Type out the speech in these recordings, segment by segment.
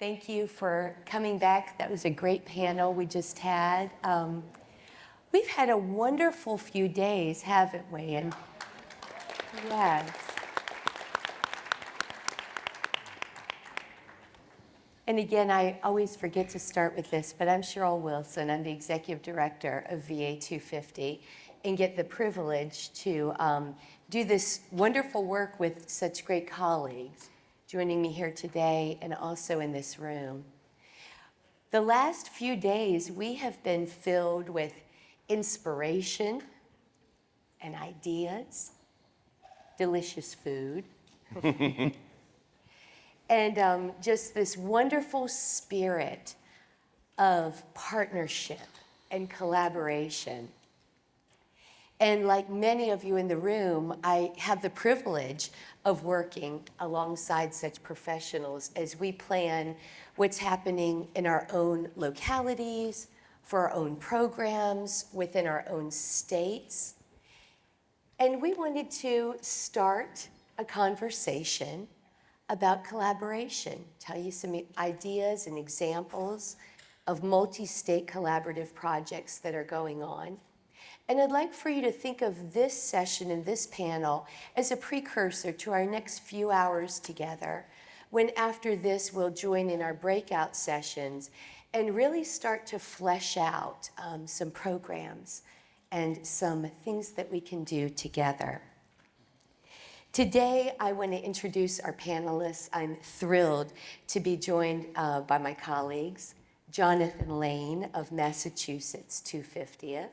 Thank you for coming back. That was a great panel we just had. We've had a wonderful few days, haven't we? And yes. And again, I always forget to start with this, but I'm Cheryl Wilson. I'm the Executive Director of VA 250 and get the privilege to do this wonderful work with such great colleagues joining me here today and also in this room. The last few days, we have been filled with inspiration and ideas, delicious food, and just this wonderful spirit of partnership and collaboration. And like many of you in the room, I have the privilege of working alongside such professionals as we plan what's happening in our own localities, for our own programs, within our own states. And we wanted to start a conversation about collaboration, tell you some ideas and examples of multi-state collaborative projects that are going on. And I'd like for you to think of this session and this panel as a precursor to our next few hours together, when after this we'll join in our breakout sessions and really start to flesh out some programs and some things that we can do together. Today, I want to introduce our panelists. I'm thrilled to be joined by my colleagues, Jonathan Lane of Massachusetts 250th,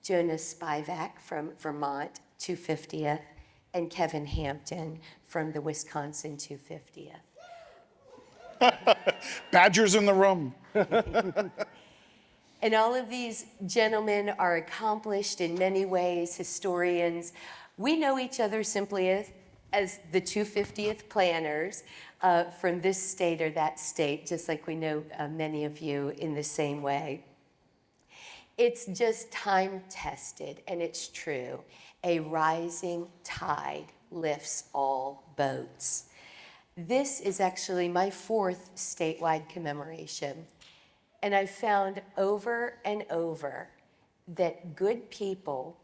Jonah Spivak from Vermont 250th, and Kevin Hampton from the Wisconsin 250th. Badgers in the room. And all of these gentlemen are accomplished in many ways, historians. We know each other simply as the 250th planners from this state or that state, just like we know many of you in the same way. It's just time-tested, and it's true. A rising tide lifts all boats. This is actually my 4th statewide commemoration, and I've found over and over that good people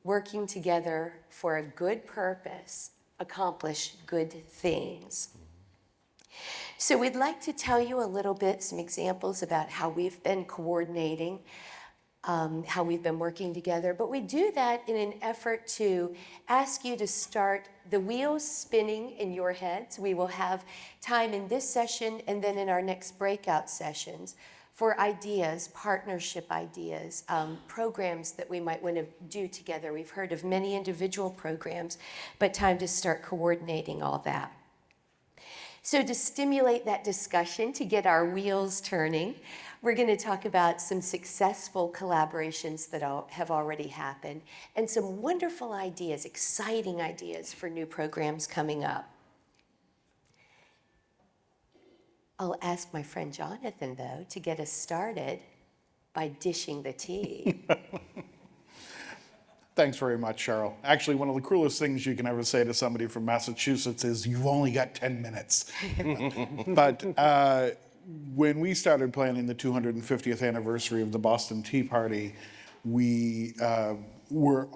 working together for a good purpose accomplish good things. So we'd like to tell you a little bit, some examples about how we've been coordinating, how we've been working together, but we do that in an effort to ask you to start the wheels spinning in your heads. We will have time in this session and then in our next breakout sessions for ideas, partnership ideas, programs that we might want to do together. We've heard of many individual programs, but time to start coordinating all that. So to stimulate that discussion, to get our wheels turning, we're going to talk about some successful collaborations that have already happened and some wonderful ideas, exciting ideas for new programs coming up. I'll ask my friend Jonathan, though, to get us started by dishing the tea. Thanks very much, Cheryl. Actually, one of the cruelest things you can ever say to somebody from Massachusetts is, you've only got 10 minutes. But when we started planning the 250th anniversary of the Boston Tea Party, we were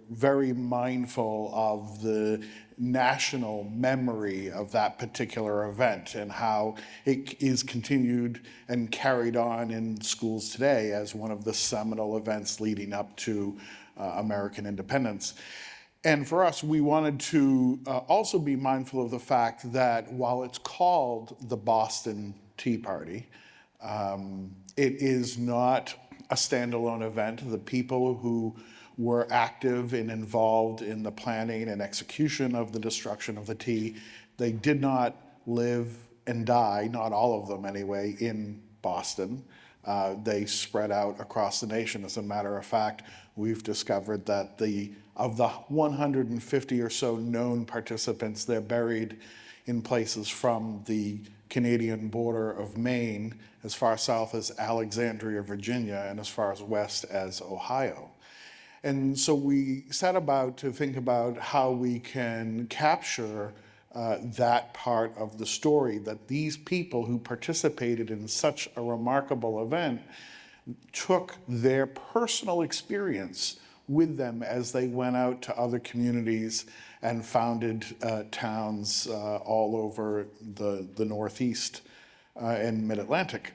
very mindful of the national memory of that particular event and how it is continued and carried on in schools today as one of the seminal events leading up to American independence. And for us, we wanted to also be mindful of the fact that while it's called the Boston Tea Party, it is not a standalone event. The people who were active and involved in the planning and execution of the destruction of the tea, they did not live and die, not all of them anyway, in Boston. They spread out across the nation. As a matter of fact, we've discovered that of the 150 or so known participants, they're buried in places from the Canadian border of Maine, as far south as Alexandria, Virginia, and as far as west as Ohio. And so we set about to think about how we can capture that part of the story, that these people who participated in such a remarkable event took their personal experience with them as they went out to other communities and founded towns all over the Northeast and Mid-Atlantic.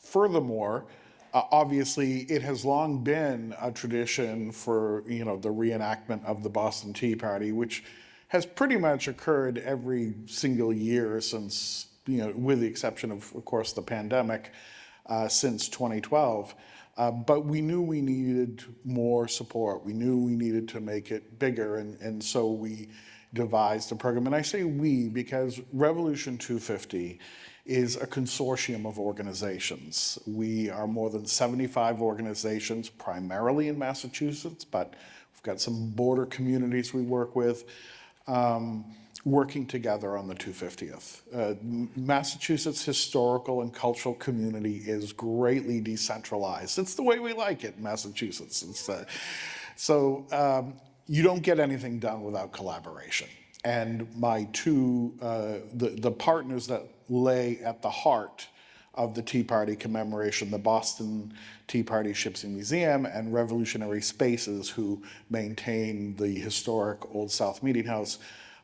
Furthermore, obviously, it has long been a tradition for the reenactment of the Boston Tea Party, which has pretty much occurred every single year since, with the exception of course, the pandemic, since 2012. But we knew we needed more support. We knew we needed to make it bigger, and so we devised a program. And I say we because Revolution 250 is a consortium of organizations. We are more than 75 organizations, primarily in Massachusetts, but we've got some border communities we work with, working together on the 250th. Massachusetts historical and cultural community is greatly decentralized. It's the way we like it in Massachusetts. So you don't get anything done without collaboration. And my two, the partners that lay at the heart of the Tea Party commemoration, the Boston Tea Party Ships and Museum and Revolutionary Spaces, who maintain the historic Old South Meeting House,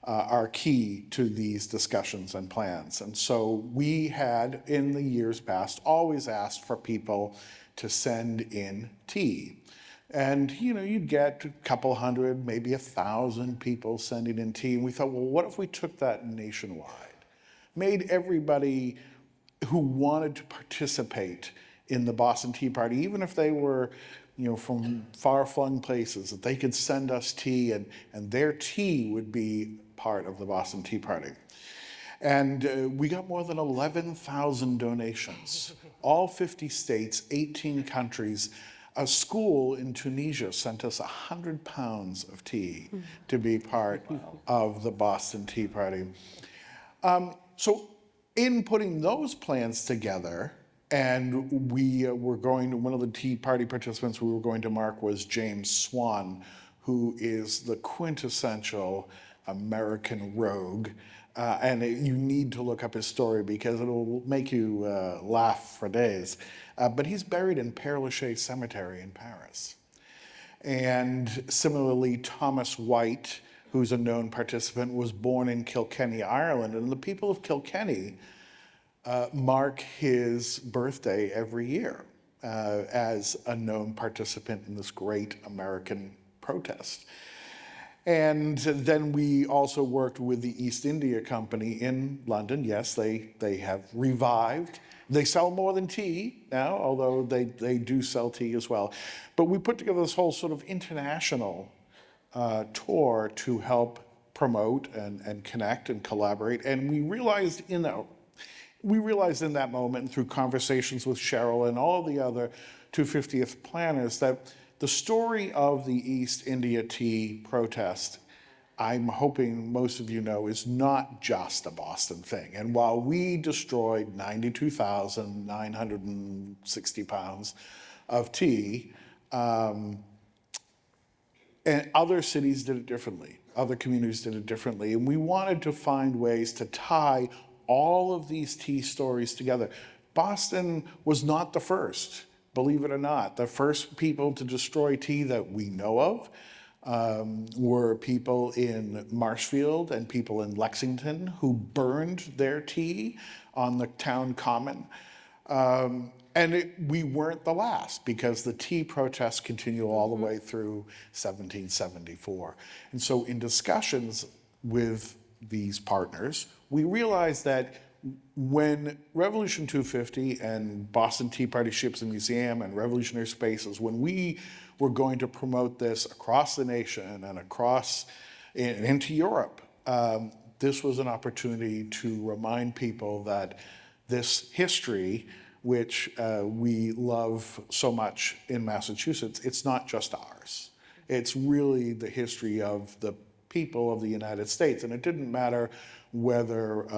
are key to these discussions and plans. And so we had, in the years past, always asked for people to send in tea. And you'd get a couple hundred, maybe 1,000 people sending in tea. And we thought, well, what if we took that nationwide? Made everybody who wanted to participate in the Boston Tea Party, even if they were from far-flung places, that they could send us tea, and their tea would be part of the Boston Tea Party. And we got more than 11,000 donations. All 50 states, 18 countries. A school in Tunisia sent us 100 pounds of tea to be part of the Boston Tea Party. So in putting those plans together, and we were going to, one of the Tea Party participants we were going to mark was James Swan, who is the quintessential American rogue. And you need to look up his story because it'll make you laugh for days. But he's buried in Père Lachaise Cemetery in Paris. And similarly, Thomas White, who's a known participant, was born in Kilkenny, Ireland. And the people of Kilkenny mark his birthday every year as a known participant in this great American protest. And then we also worked with the East India Company in London. Yes, they have revived. They sell more than tea now, although they do sell tea as well. But we put together this whole sort of international tour to help promote and connect and collaborate. And we realized in that moment, through conversations with Cheryl and all the other 250th planners, that the story of the East India Tea protest, I'm hoping most of you know, is not just a Boston thing. And while we destroyed 92,960 pounds of tea, and other cities did it differently. Other communities did it differently. And we wanted to find ways to tie all of these tea stories together. Boston was not the first, believe it or not. The first people to destroy tea that we know of were people in Marshfield and people in Lexington who burned their tea on the town common. We weren't the last, because the tea protests continue all the way through 1774. And so in discussions with these partners, we realized that when Revolution 250 and Boston Tea Party Ships and Museum and Revolutionary Spaces, when we were going to promote this across the nation and across into Europe, this was an opportunity to remind people that this history, which we love so much in Massachusetts, it's not just ours. It's really the history of the people of the United States. And it didn't matter whether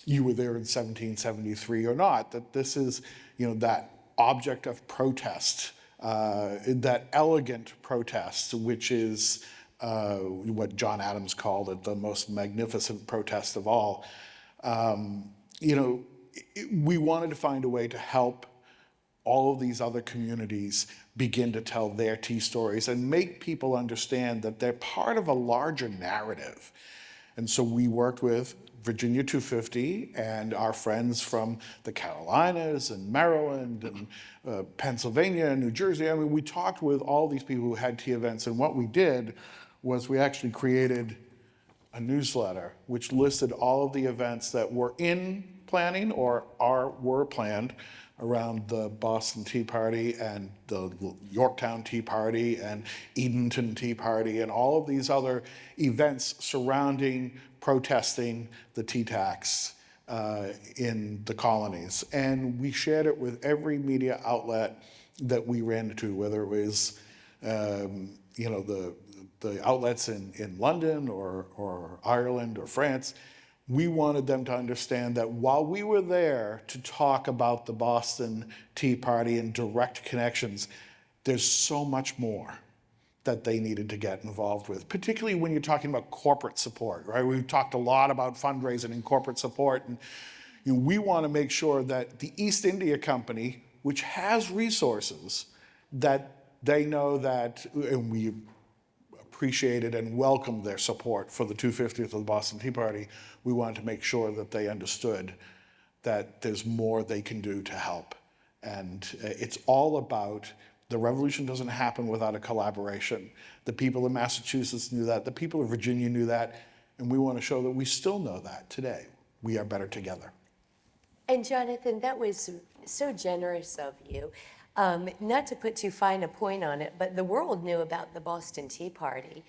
you were there in 1773 or not, that this is, that object of protest, that elegant protest, which is what John Adams called it, the most magnificent protest of all. You know, we wanted to find a way to help all of these other communities begin to tell their tea stories and make people understand that they're part of a larger narrative. And so we worked with Virginia 250 and our friends from the Carolinas and Maryland and Pennsylvania and New Jersey. I mean, we talked with all these people who had tea events, and what we did was we actually created a newsletter which listed all of the events that were in planning or were planned around the Boston Tea Party and the Yorktown Tea Party and Edenton Tea Party and all of these other events surrounding protesting the tea tax in the colonies. And we shared it with every media outlet that we ran into, whether it was you know, the outlets in London or Ireland or France. We wanted them to understand that while we were there to talk about the Boston Tea Party and direct connections, there's so much more that they needed to get involved with, particularly when you're talking about corporate support, right? We've talked a lot about fundraising and corporate support, and you know, we want to make sure that the East India Company, which has resources, that they know that, and we appreciated and welcomed their support for the 250th of the Boston Tea Party. We wanted to make sure that they understood that there's more they can do to help. And it's all about, the revolution doesn't happen without a collaboration. The people in Massachusetts knew that, the people of Virginia knew that, and we want to show that we still know that today. We are better together. And Jonathan, that was so generous of you. Not to put too fine a point on it, but the world knew about the Boston Tea Party.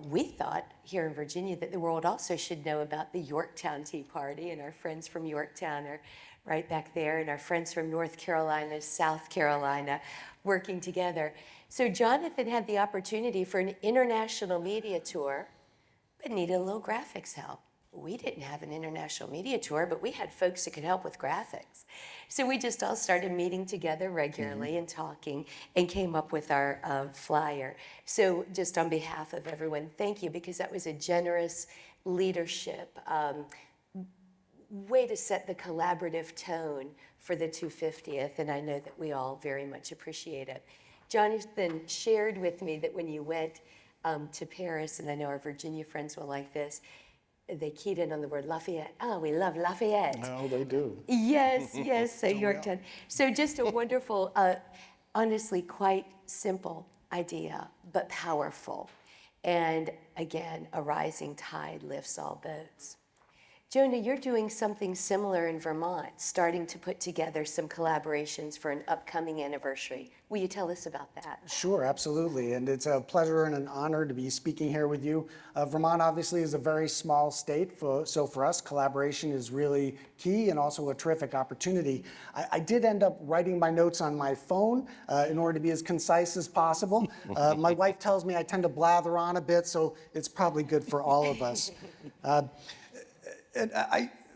We thought here in Virginia that the world also should know about the Yorktown Tea Party, and our friends from Yorktown are right back there, and our friends from North Carolina, South Carolina, working together. So Jonathan had the opportunity for an international media tour, but needed a little graphics help. We didn't have an international media tour, but we had folks that could help with graphics. So we just all started meeting together regularly and talking and came up with our flyer. So just on behalf of everyone, thank you, because that was a generous leadership way to set the collaborative tone for the 250th, and I know that we all very much appreciate it. Jonathan shared with me that when you went to Paris, and I know our Virginia friends will like this, they keyed in on the word Lafayette. Oh, we love Lafayette. No, they do. Yes, yes, so Yorktown. So just a wonderful, honestly quite simple idea, but powerful. And again, a rising tide lifts all boats. Jonah, you're doing something similar in Vermont, starting to put together some collaborations for an upcoming anniversary. Will you tell us about that? Sure, absolutely. And it's a pleasure and an honor to be speaking here with you. Vermont obviously is a very small state, so for us, collaboration is really key and also a terrific opportunity. I did end up writing my notes on my phone in order to be as concise as possible. My wife tells me I tend to blather on a bit, so it's probably good for all of us.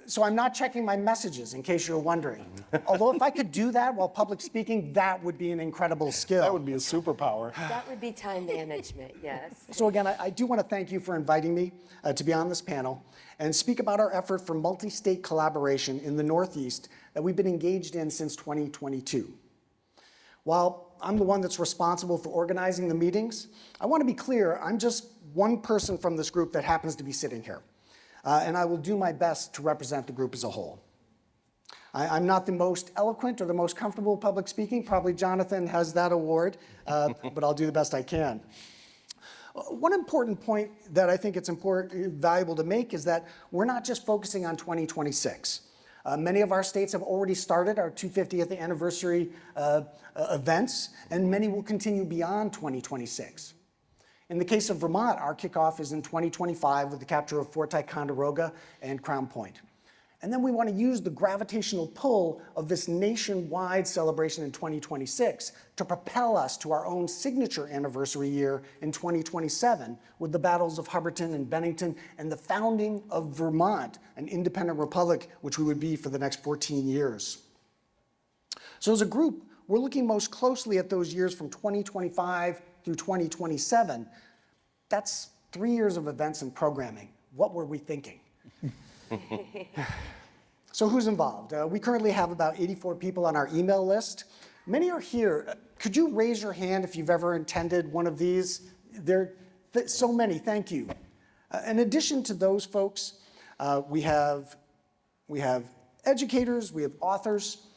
So I'm not checking my messages, in case you're wondering. Although if I could do that while public speaking, that would be an incredible skill. That would be a superpower. That would be time management, yes. So again, I do want to thank you for inviting me to be on this panel and speak about our effort for multi-state collaboration in the Northeast that we've been engaged in since 2022. While I'm the one that's responsible for organizing the meetings, I want to be clear, I'm just one person from this group that happens to be sitting here. And I will do my best to represent the group as a whole. I'm not the most eloquent or the most comfortable public speaking. Probably Jonathan has that award, but I'll do the best I can. One important point that I think it's valuable to make is that we're not just focusing on 2026. Many of our states have already started our 250th anniversary events, and many will continue beyond 2026. In the case of Vermont, our kickoff is in 2025 with the capture of Fort Ticonderoga and Crown Point. And then we want to use the gravitational pull of this nationwide celebration in 2026 to propel us to our own signature anniversary year in 2027 with the battles of Hubbardton and Bennington and the founding of Vermont, an independent republic, which we would be for the next 14 years. So as a group, we're looking most closely at those years from 2025 through 2027. That's 3 years of events and programming. What were we thinking? So who's involved? We currently have about 84 people on our email list. Many are here. Could you raise your hand if you've ever attended one of these? So many, thank you. In addition to those folks, we have educators, we have authors,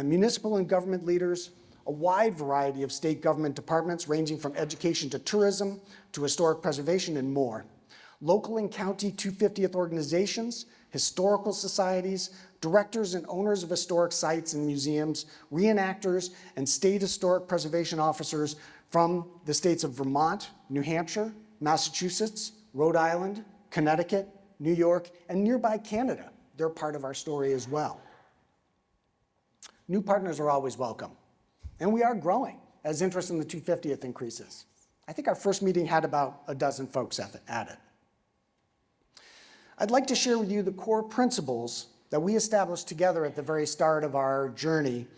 municipal and government leaders, a wide variety of state government departments ranging from education to tourism to historic preservation and more. Local and county 250th organizations, historical societies, directors and owners of historic sites and museums, reenactors, and state historic preservation officers from the states of Vermont, New Hampshire, Massachusetts, Rhode Island, Connecticut, New York, and nearby Canada. They're part of our story as well. New partners are always welcome. And we are growing as interest in the 250th increases. I think our first meeting had about a dozen folks at it. I'd like to share with you the core principles that we established together at the very start of our journey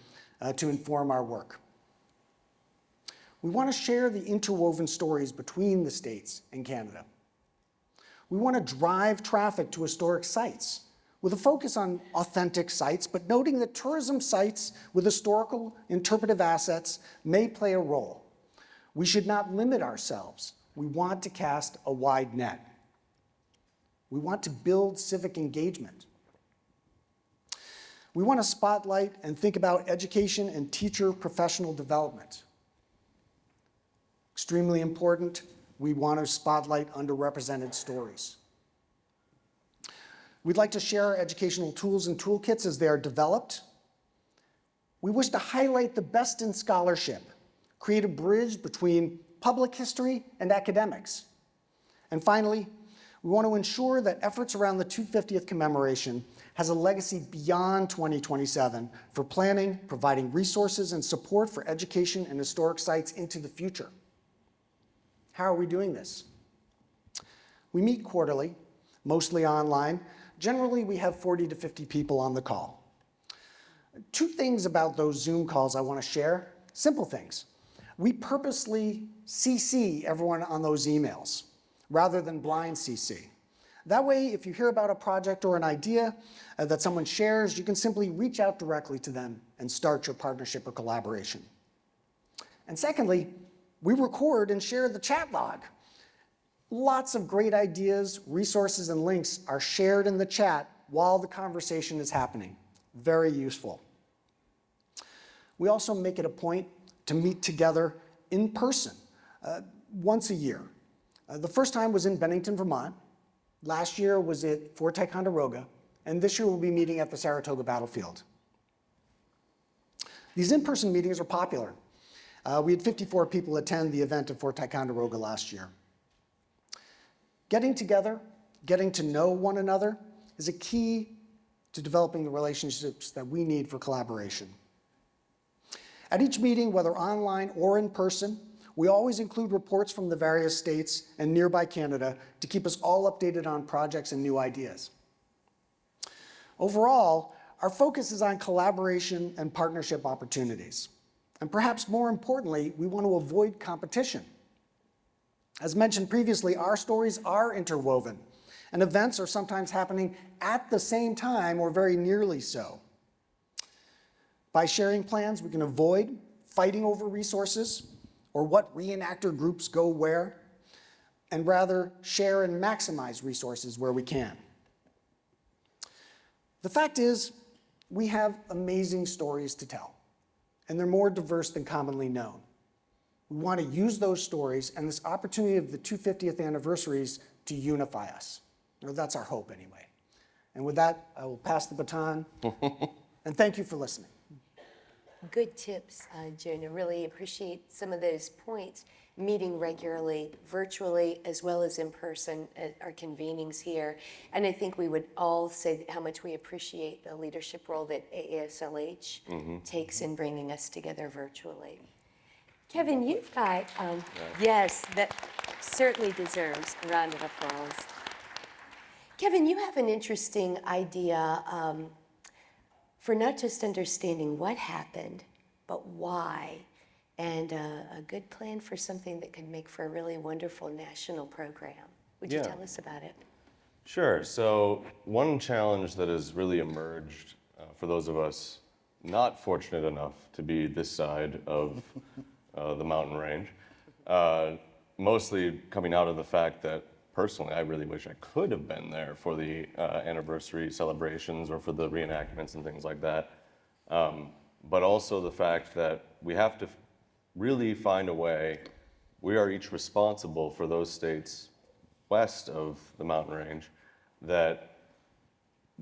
to inform our work. We want to share the interwoven stories between the states and Canada. We want to drive traffic to historic sites with a focus on authentic sites, but noting that tourism sites with historical interpretive assets may play a role. We should not limit ourselves. We want to cast a wide net. We want to build civic engagement. We want to spotlight and think about education and teacher professional development. Extremely important, we want to spotlight underrepresented stories. We'd like to share our educational tools and toolkits as they are developed. We wish to highlight the best in scholarship, create a bridge between public history and academics. And finally, we want to ensure that efforts around the 250th commemoration has a legacy beyond 2027 for planning, providing resources and support for education and historic sites into the future. How are we doing this? We meet quarterly, mostly online. Generally, we have 40 to 50 people on the call. Two things about those Zoom calls I want to share, simple things. We purposely CC everyone on those emails rather than blind CC. That way, if you hear about a project or an idea that someone shares, you can simply reach out directly to them and start your partnership or collaboration. And secondly, we record and share the chat log. Lots of great ideas, resources, and links are shared in the chat while the conversation is happening. Very useful. We also make it a point to meet together in person once a year. The first time was in Bennington, Vermont. Last year was at Fort Ticonderoga, and this year we'll be meeting at the Saratoga Battlefield. These in-person meetings are popular. We had 54 people attend the event at Fort Ticonderoga last year. Getting together, getting to know one another is a key to developing the relationships that we need for collaboration. At each meeting, whether online or in person, we always include reports from the various states and nearby Canada to keep us all updated on projects and new ideas. Overall, our focus is on collaboration and partnership opportunities. And perhaps more importantly, we want to avoid competition. As mentioned previously, our stories are interwoven, and events are sometimes happening at the same time or very nearly so. By sharing plans, we can avoid fighting over resources or what reenactor groups go where, and rather share and maximize resources where we can. The fact is, we have amazing stories to tell, and they're more diverse than commonly known. We want to use those stories and this opportunity of the 250th anniversaries to unify us. Or that's our hope anyway. And with that, I will pass the baton, and thank you for listening. Good tips, Jonah. Really appreciate some of those points. Meeting regularly, virtually, as well as in person at our convenings here. And I think we would all say how much we appreciate the leadership role that AASLH takes in bringing us together virtually. Kevin, you've got, yes, that certainly deserves a round of applause. Kevin, you have an interesting idea for not just understanding what happened, but why. and a good plan for something that can make for a really wonderful national program. Would you Yeah. tell us about it? Sure. So one challenge that has really emerged for those of us not fortunate enough to be this side of the mountain range, mostly coming out of the fact that personally I really wish I could have been there for the anniversary celebrations or for the reenactments and things like that. But also the fact that we have to really find a way, we are each responsible for those states west of the mountain range, that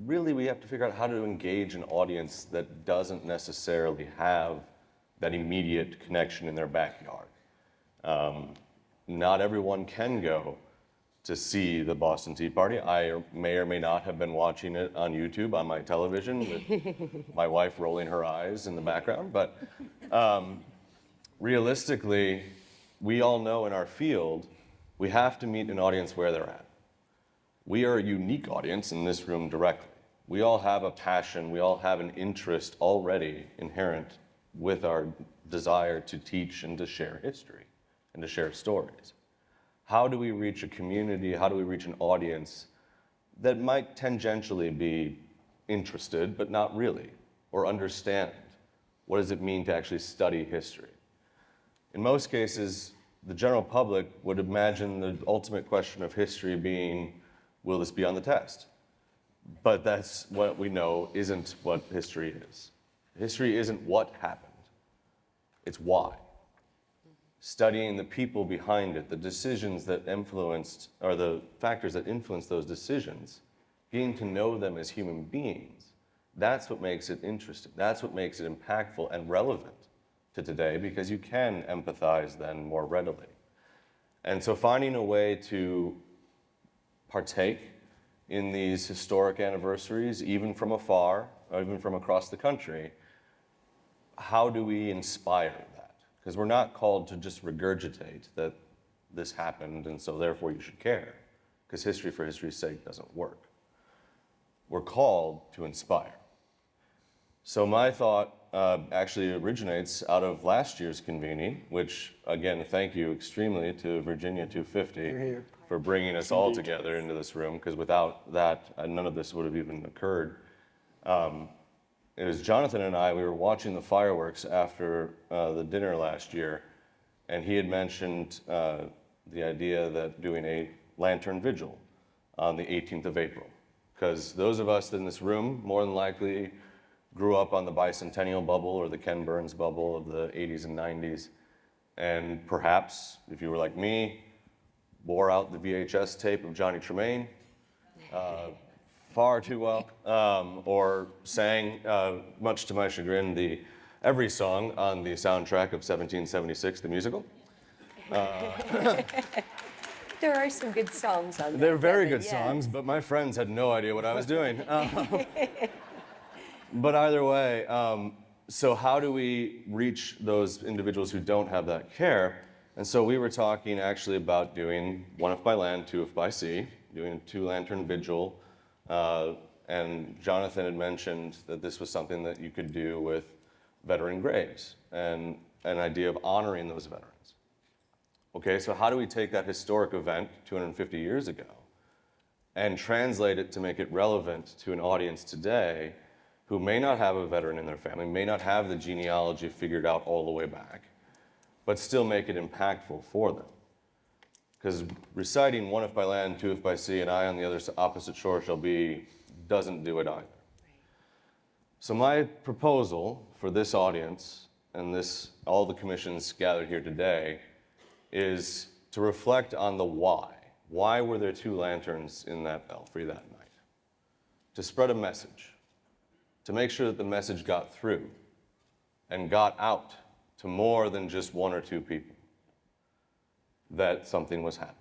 really we have to figure out how to engage an audience that doesn't necessarily have that immediate connection in their backyard. Not everyone can go to see the Boston Tea Party. I may or may not have been watching it on YouTube on my television with my wife rolling her eyes in the background, but realistically, we all know in our field, we have to meet an audience where they're at. We are a unique audience in this room directly. We all have a passion, we all have an interest already inherent with our desire to teach and to share history and to share stories. How do we reach a community, how do we reach an audience that might tangentially be interested, but not really, or understand what does it mean to actually study history? In most cases, the general public would imagine the ultimate question of history being, will this be on the test? But that's what we know isn't what history is. History isn't what happened, it's why. Studying the people behind it, the decisions that influenced, or the factors that influence those decisions, getting to know them as human beings, that's what makes it interesting. That's what makes it impactful and relevant to today, because you can empathize then more readily. And so finding a way to partake in these historic anniversaries, even from afar, or even from across the country, how do we inspire that? Because we're not called to just regurgitate that this happened and so therefore you should care, because history for history's sake doesn't work. We're called to inspire. So my thought actually originates out of last year's convening, which again, thank you extremely to Virginia 250 for bringing us all together into this room, because without that, none of this would have even occurred. It was Jonathan and I, we were watching the fireworks after the dinner last year, and he had mentioned the idea that doing a lantern vigil on the 18th of April. Because those of us in this room, more than likely, grew up on the bicentennial bubble or the Ken Burns bubble of the 80s and 90s. And perhaps, if you were like me, wore out the VHS tape of Johnny Tremaine far too well, or sang, much to my chagrin, every song on the soundtrack of 1776, the musical. There are some good songs on there. They're very Kevin, good yes. songs, but my friends had no idea what I was doing. But either way, so how do we reach those individuals who don't have that care? And so we were talking actually about doing 1 if by land, 2 if by sea, doing a 2-lantern vigil. And Jonathan had mentioned that this was something that you could do with veteran graves and an idea of honoring those veterans. Okay, so how do we take that historic event 250 years ago and translate it to make it relevant to an audience today who may not have a veteran in their family, may not have the genealogy figured out all the way back, but still make it impactful for them? Because reciting 1 if by land, 2 if by sea, and I on the other opposite shore shall be doesn't do it either. So my proposal for this audience and all the commissions gathered here today is to reflect on the why. Why were there 2 lanterns in that belfry that night? To spread a message, to make sure that the message got through and got out to more than just 1 or 2 people, that something was happening,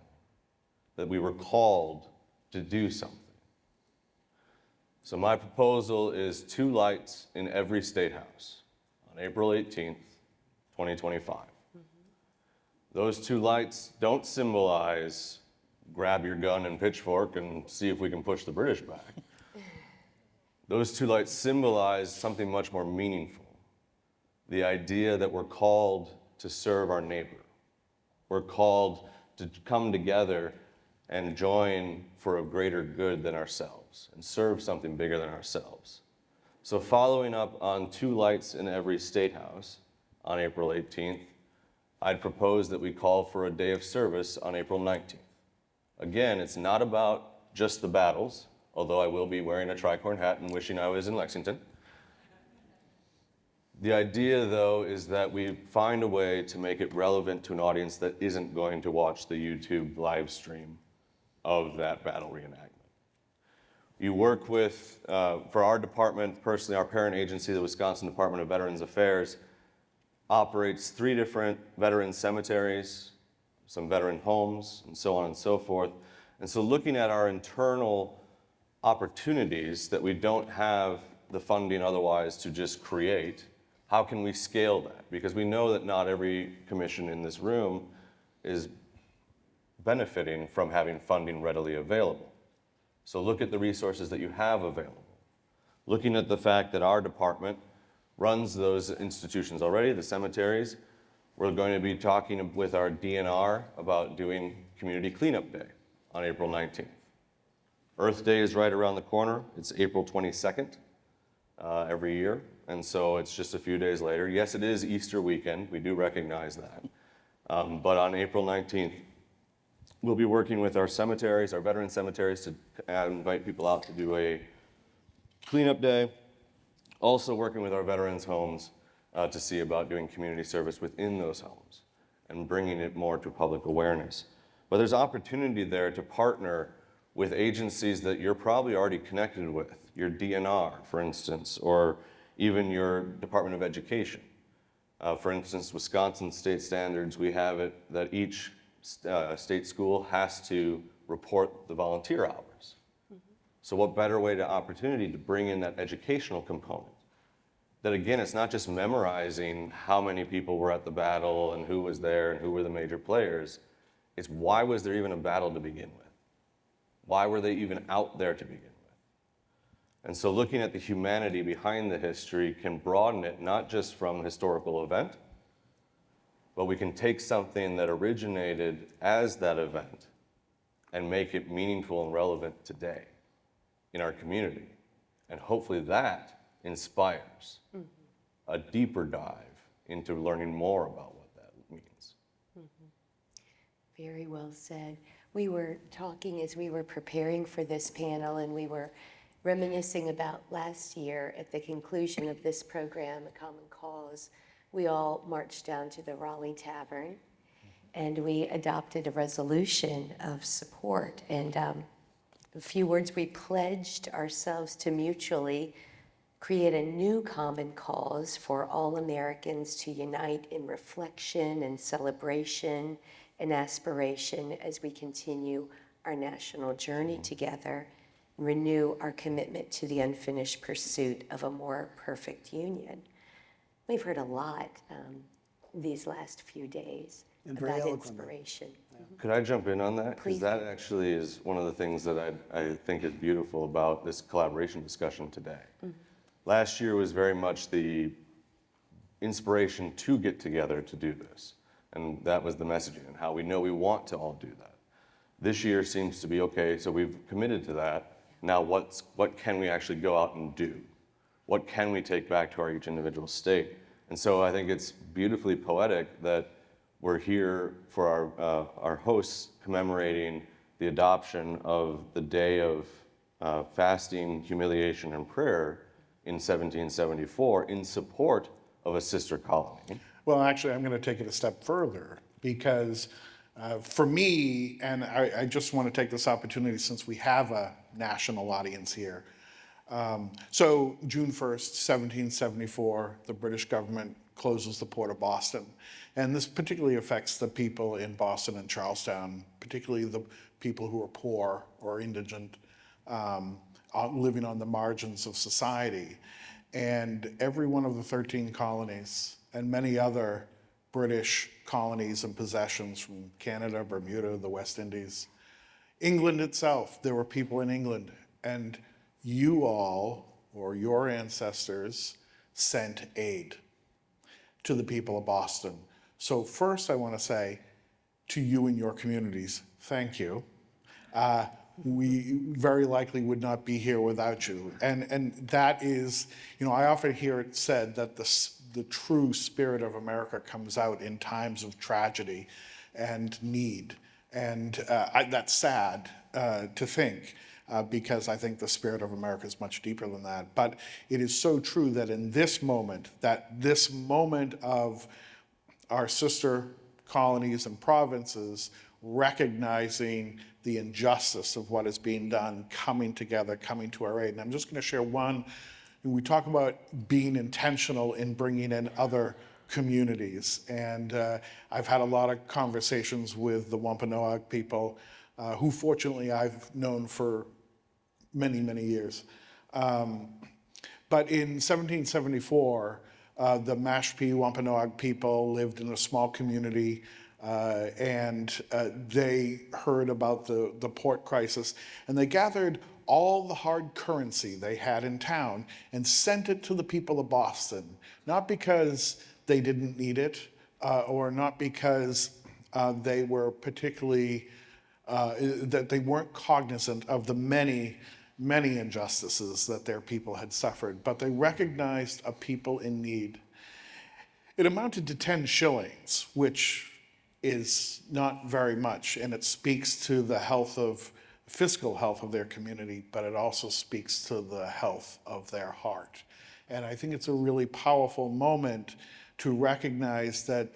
that we were called to do something. So my proposal is 2 lights in every state house on April 18th, 2025. Those 2 lights don't symbolize grab your gun and pitchfork and see if we can push the British back. Those 2 lights symbolize something much more meaningful. The idea that we're called to serve our neighbor. We're called to come together and join for a greater good than ourselves and serve something bigger than ourselves. So following up on 2 lights in every state house on April 18th, I'd propose that we call for a day of service on April 19th. Again, it's not about just the battles, although I will be wearing a tricorn hat and wishing I was in Lexington. The idea, though, is that we find a way to make it relevant to an audience that isn't going to watch the YouTube live stream of that battle reenactment. You work with, for our department, personally, our parent agency, the Wisconsin Department of Veterans Affairs, operates 3 different veteran cemeteries, some veteran homes, and so on and so forth. And so looking at our internal opportunities that we don't have the funding otherwise to just create, how can we scale that? Because we know that not every commission in this room is benefiting from having funding readily available. So look at the resources that you have available. Looking at the fact that our department runs those institutions already, the cemeteries, we're going to be talking with our DNR about doing Community Cleanup Day on April 19th. Earth Day is right around the corner. It's April 22nd every year, and so it's just a few days later. Yes, it is Easter weekend. We do recognize that. But on April 19th, we'll be working with our cemeteries, our veteran cemeteries, to invite people out to do a cleanup day. Also working with our veterans' homes to see about doing community service within those homes and bringing it more to public awareness. But there's opportunity there to partner with agencies that you're probably already connected with, your DNR, for instance, or even your Department of Education. For instance, Wisconsin state standards, we have it that each state school has to report the volunteer hours. So what better way to opportunity to bring in that educational component? That again, it's not just memorizing how many people were at the battle and who was there and who were the major players. It's why was there even a battle to begin with? Why were they even out there to begin with? And so looking at the humanity behind the history can broaden it, not just from a historical event, but we can take something that originated as that event and make it meaningful and relevant today in our community. And hopefully that inspires a deeper dive into learning more about what that means. Very well said. We were talking as we were preparing for this panel, and we were reminiscing about last year at the conclusion of this program, A Common Cause. We all marched down to the Raleigh Tavern, and we adopted a resolution of support. And a few words, we pledged ourselves to mutually create a new common cause for all Americans to unite in reflection and celebration and aspiration as we continue our national journey together and renew our commitment to the unfinished pursuit of a more perfect union. We've heard a lot these last few days And very about eloquently. inspiration. Could I jump in on that? Please. Because that actually is one of the things that I think is beautiful about this collaboration discussion today. Last year was very much the inspiration to get together to do this. And that was the messaging and how we know we want to all do that. This year seems to be, okay, so we've committed to that. Now what can we actually go out and do? What can we take back to each individual state? And so I think it's beautifully poetic that we're here for our hosts commemorating the adoption of the day of fasting, humiliation, and prayer in 1774 in support of a sister colony. Well, actually, I'm going to take it a step further because for me, and I just want to take this opportunity since we have a national audience here. So June 1st, 1774, the British government closes the port of Boston. And this particularly affects the people in Boston and Charlestown, particularly the people who are poor or indigent, living on the margins of society. And every one of the 13 colonies and many other British colonies and possessions from Canada, Bermuda, the West Indies, England itself, there were people in England, and you all, or your ancestors, sent aid to the people of Boston So first I want to say to you and your communities, thank you. We very likely would not be here without you. And that is, I often hear it said that the true spirit of America comes out in times of tragedy and need. And that's sad to think, because I think the spirit of America is much deeper than that. But it is so true that in this moment, of our sister colonies and provinces recognizing the injustice of what is being done, coming together, coming to our aid. And I'm just going to share one. We talk about being intentional in bringing in other communities. And I've had a lot of conversations with the Wampanoag people, who fortunately I've known for many, many years. But in 1774, the Mashpee Wampanoag people lived in a small community, and they heard about the port crisis, and they gathered all the hard currency they had in town and sent it to the people of Boston, not because they didn't need it, or not because they were particularly, that they weren't cognizant of the many injustices that their people had suffered, but they recognized a people in need. It amounted to 10 shillings, which is not very much, and it speaks to the fiscal health of their community, but it also speaks to the health of their heart. And I think it's a really powerful moment to recognize that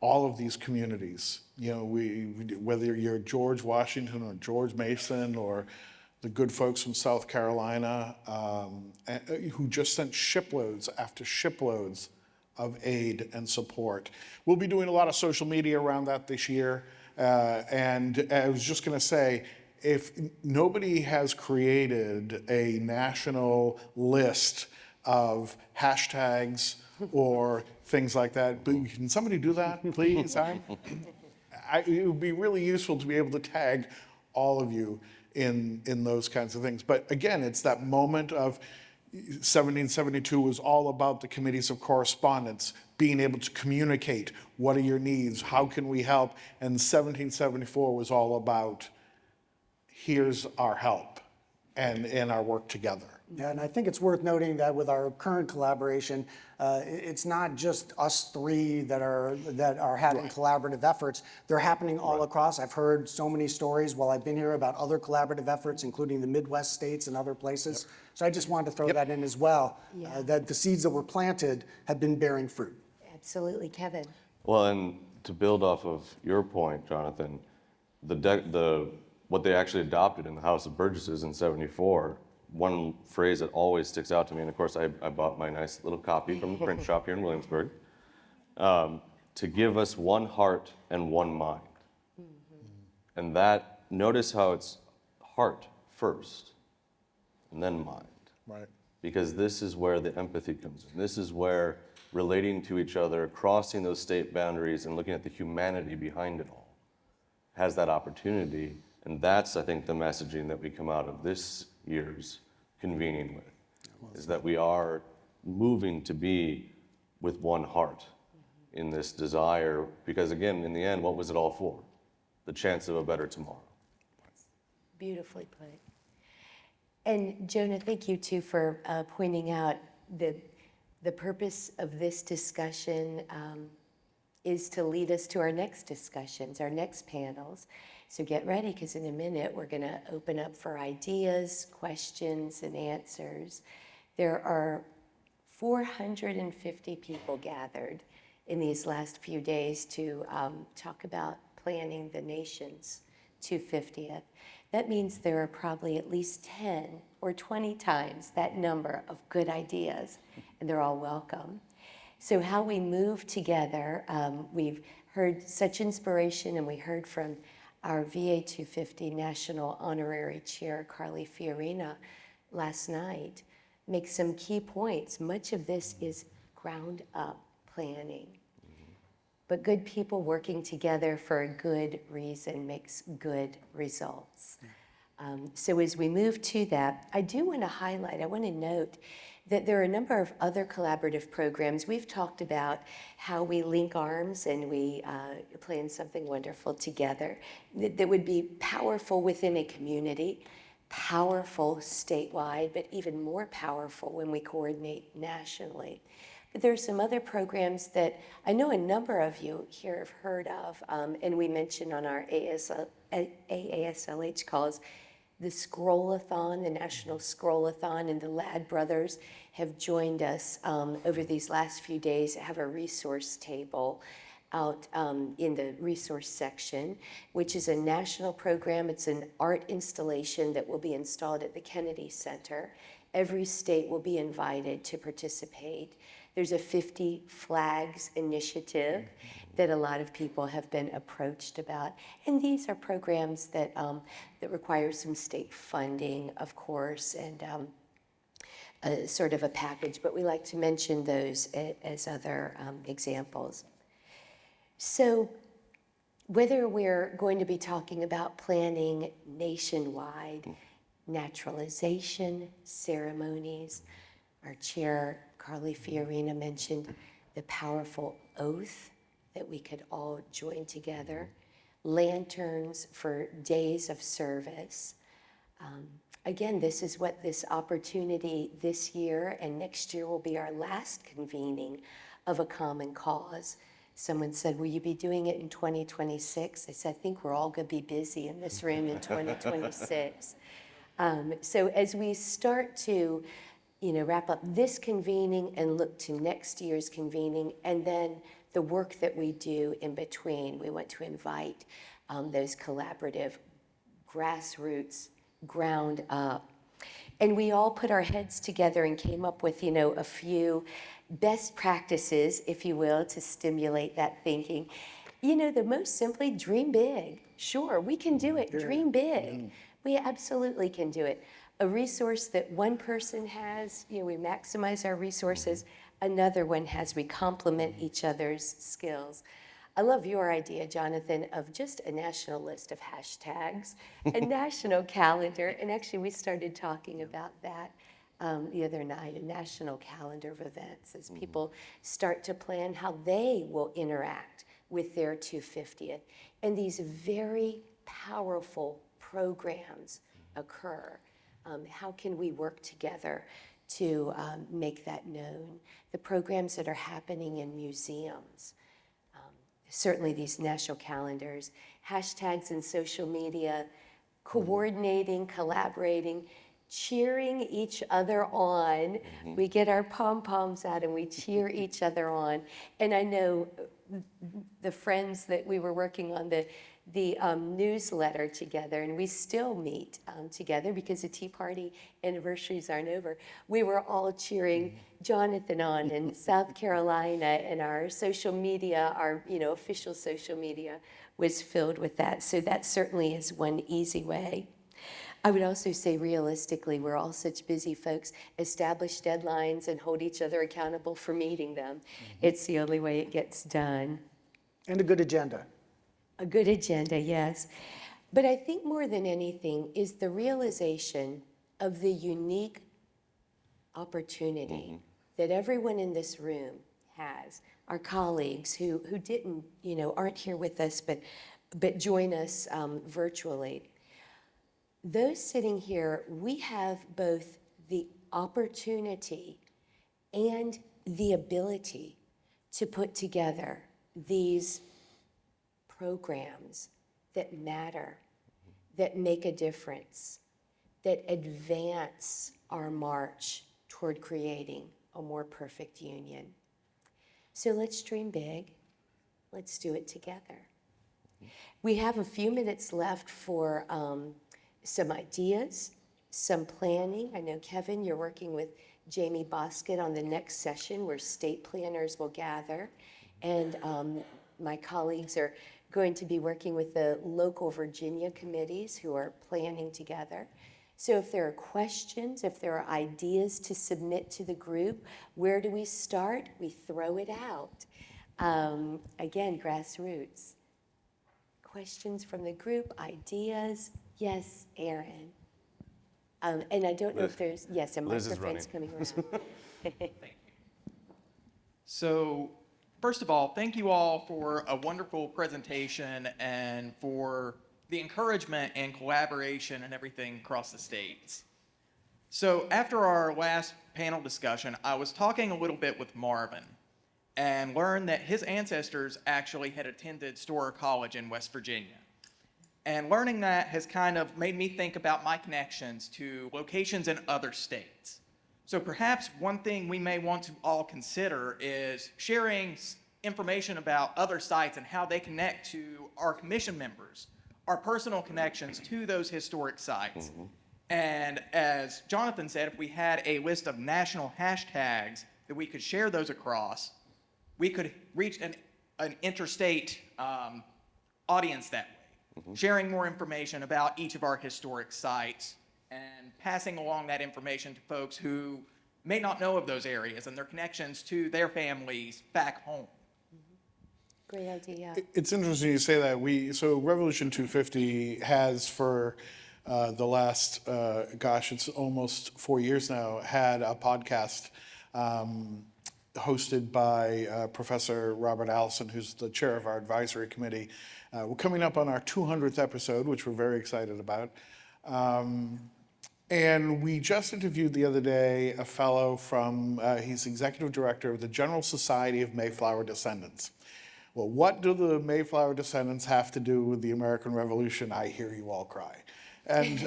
all of these communities, whether you're George Washington or George Mason or the good folks from South Carolina, who just sent shiploads after shiploads of aid and support. We'll be doing a lot of social media around that this year. And I was just going to say, if nobody has created a national list of hashtags or things like that, can somebody do that, please? It would be really useful to be able to tag all of you in those kinds of things. But again, it's that moment of 1772 was all about the committees of correspondence, being able to communicate, what are your needs, how can we help? And 1774 was all about, here's our help and our work together. Yeah, and I think it's worth noting that with our current collaboration, it's not just us three that are having collaborative efforts. They're happening all across. I've heard so many stories while I've been here about other collaborative efforts, including the Midwest states and other places. So I just wanted to throw that in as well, that the seeds that were planted have been bearing fruit. Absolutely, Kevin. Well, and to build off of your point, Jonathan, what they actually adopted in the House of Burgesses in '74, one phrase that always sticks out to me, and of course I bought my nice little copy from the print shop here in Williamsburg, to give us one heart and one mind. Mm-hmm. And that, notice how it's heart first and then mind. Right. Because this is where the empathy comes in. This is where relating to each other, crossing those state boundaries and looking at the humanity behind it all has that opportunity. And that's, I think, the messaging that we come out of this year's convening with, is that we are moving to be with one heart in this desire. Because again, in the end, what was it all for? The chance of a better tomorrow. Beautifully put. And Jonah, thank you too for pointing out the purpose of this discussion is to lead us to our next discussions, our next panels. So get ready, because in a minute we're going to open up for ideas, questions, and answers. There are 450 people gathered in these last few days to talk about planning the nation's 250th. That means there are probably at least 10 or 20 times that number of good ideas, and they're all welcome. So how we move together, we've heard such inspiration, and we heard from our VA 250 National Honorary Chair, Carly Fiorina, last night, make some key points. Much of this is ground up planning. But good people working together for a good reason makes good results. So as we move to that, I do want to highlight, I want to note that there are a number of other collaborative programs. We've talked about how we link arms and we plan something wonderful together that would be powerful within a community, powerful statewide, but even more powerful when we coordinate nationally. But there are some other programs that I know a number of you here have heard of, and we mentioned on our AASLH calls. The Scrollathon, the National Scrollathon, and the Ladd brothers have joined us over these last few days, have a resource table out in the resource section, which is a national program. It's an art installation that will be installed at the Kennedy Center. Every state will be invited to participate. There's a 50 Flags initiative that a lot of people have been approached about. And these are programs that, that require some state funding, of course, and sort of a package, but we like to mention those as other examples. So whether we're going to be talking about planning nationwide, naturalization ceremonies, our chair, Carly Fiorina, mentioned the powerful oath that we could all join together, lanterns for days of service. Again, this is what this opportunity this year and next year will be our last convening of a common cause. Someone said, will you be doing it in 2026? I said, I think we're all gonna be busy in this room in 2026. So as we start to wrap up this convening and look to next year's convening, and then the work that we do in between, we want to invite those collaborative, grassroots, ground up. And we all put our heads together and came up with, a few best practices, if you will, to stimulate that thinking. The most simply, dream big. Sure, we can do it. Dream big. We absolutely can do it. A resource that one person has, we maximize our resources. Another one has, we complement each other's skills. I love your idea, Jonathan, of just a national list of hashtags, a national calendar, and actually we started talking about that the other night, a national calendar of events as people start to plan how they will interact with their 250th. And these very powerful programs occur. How can we work together to make that known? The programs that are happening in museums, certainly these national calendars, hashtags in social media, coordinating, collaborating, cheering each other on. We get our pom-poms out and we cheer each other on. And I know the friends that we were working on the newsletter together, and we still meet together because the Tea Party anniversaries aren't over. We were all cheering Jonathan on in South Carolina, and our social media, our official social media was filled with that. So that certainly is one easy way. I would also say realistically, we're all such busy folks, establish deadlines and hold each other accountable for meeting them. It's the only way it gets done. And a good agenda. A good agenda, yes. But I think more than anything is the realization of the unique opportunity that everyone in this room has. Our colleagues who didn't, aren't here with us, but join us virtually. Those sitting here, we have both the opportunity and the ability to put together these programs that matter, that make a difference, that advance our march toward creating a more perfect union. So let's dream big. Let's do it together. We have a few minutes left for some ideas, some planning. I know, Kevin, you're working with Jamie Bosket on the next session where state planners will gather. And my colleagues are going to be working with the local Virginia committees who are planning together. So if there are questions, if there are ideas to submit to the group, where do we start? We throw it out. Again, grassroots. Questions from the group, ideas? Yes, Aaron. And I don't know if there's, yes, a Liz is microphone's coming around. So, first of all, thank you all for a wonderful presentation and for the encouragement and collaboration and everything across the states. So, after our last panel discussion, I was talking a little bit with Marvin and learned that his ancestors actually had attended Storer College in West Virginia. And learning that has kind of made me think about my connections to locations in other states. So perhaps one thing we may want to all consider is sharing information about other sites and how they connect to our commission members, our personal connections to those historic sites. And as Jonathan said, if we had a list of national hashtags that we could share those across, we could reach an interstate audience that way, sharing more information about each of our historic sites and passing along that information to folks who may not know of those areas and their connections to their families back home. Great idea. It's interesting you say that. So Revolution 250 has for the last, it's almost 4 years now, had a podcast hosted by Professor Robert Allison, who's the chair of our advisory committee. We're coming up on our 200th episode, which we're very excited about. And we just interviewed the other day a fellow from, he's executive director of the General Society of Mayflower Descendants. Well, what do the Mayflower descendants have to do with the American Revolution? I hear you all cry. And,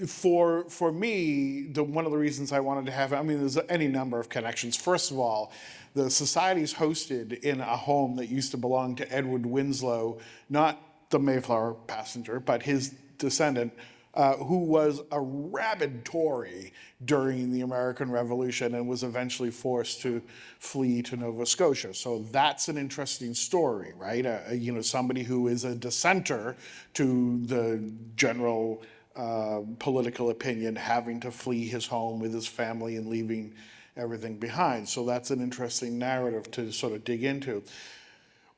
for me, one of the reasons I wanted to have, there's any number of connections. First of all, the society's hosted in a home that used to belong to Edward Winslow, not the Mayflower passenger, but his descendant, who was a rabid Tory during the American Revolution and was eventually forced to flee to Nova Scotia. So that's an interesting story, right? Somebody who is a dissenter to the general political opinion, having to flee his home with his family and leaving everything behind. So that's an interesting narrative to sort of dig into.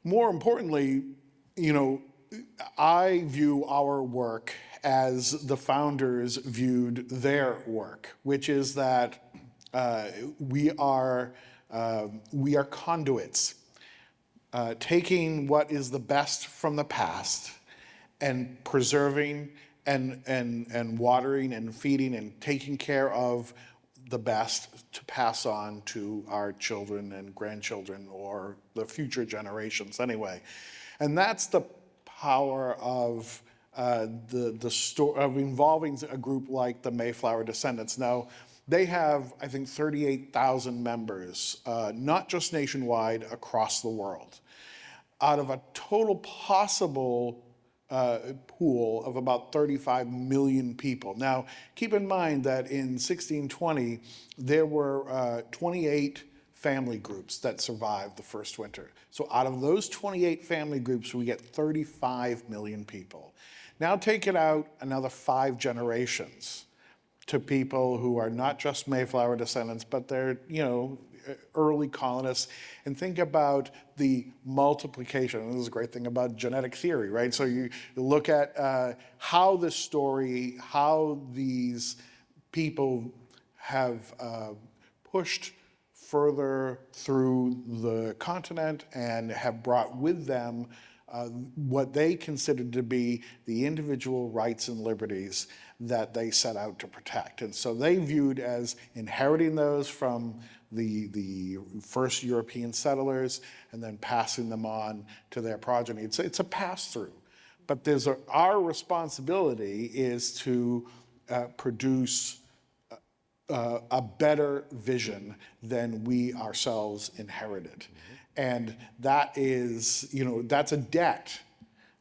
More importantly, I view our work as the founders viewed their work, which is that we are conduits, taking what is the best from the past and preserving and watering and feeding and taking care of the best to pass on to our children and grandchildren or the future generations anyway. And that's the power of the story of involving a group like the Mayflower Descendants. Now, they have, I think, 38,000 members, not just nationwide, across the world. Out of a total possible pool of about 35 million people. Now, keep in mind that in 1620, there were 28 family groups that survived the first winter. So out of those 28 family groups, we get 35 million people. Now take it out another 5 generations to people who are not just Mayflower descendants, but they're, early colonists, and think about the multiplication. And this is a great thing about genetic theory, right? So you look at how this story, how these people have pushed further through the continent and have brought with them what they considered to be the individual rights and liberties that they set out to protect. And so they viewed as inheriting those from the first European settlers and then passing them on to their progeny. It's a pass-through. But our responsibility is to produce a better vision than we ourselves inherited. And that is, that's a debt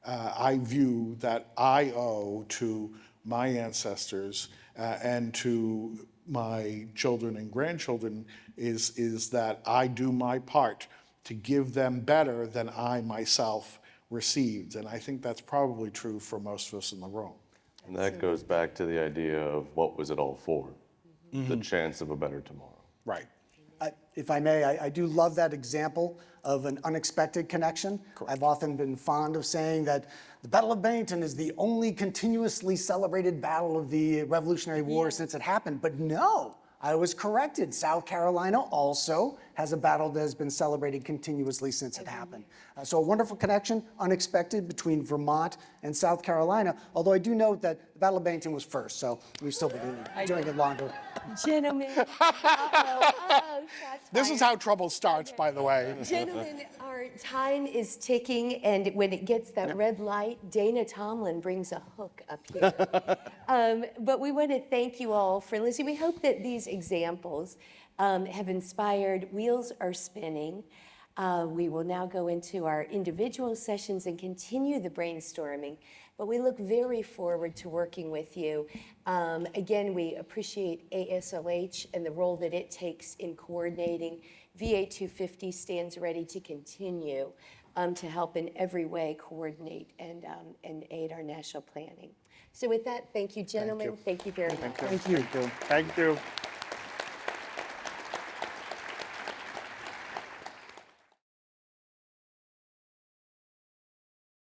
I view that I owe to my ancestors and to my children and grandchildren is that I do my part to give them better than I myself received. And I think that's probably true for most of us in the room. And that goes back to the idea of what was it all for? The chance of a better tomorrow. Right. If I may, I do love that example of an unexpected connection. I've often been fond of saying that the Battle of Bennington is the only continuously celebrated battle of the Revolutionary War since it happened, but no, I was corrected. South Carolina also has a battle that has been celebrated continuously since it happened. So a wonderful connection, unexpected, between Vermont and South Carolina, although I do note that the Battle of Bennington was first, so we've still been doing it longer. Gentlemen, shots This is fired. how trouble starts, by the way. Gentlemen, our time is ticking, and when it gets that red light, Dana Tomlin brings a hook up here. But we want to thank you all for listening. We hope that these examples have inspired. Wheels are spinning. We will now go into our individual sessions and continue the brainstorming, but we look very forward to working with you. Again, we appreciate ASLH and the role that it takes in coordinating. VA 250 stands ready to continue to help in every way coordinate and aid our national planning. So with that, thank you, gentlemen. Thank you very much. Thank you. Thank you.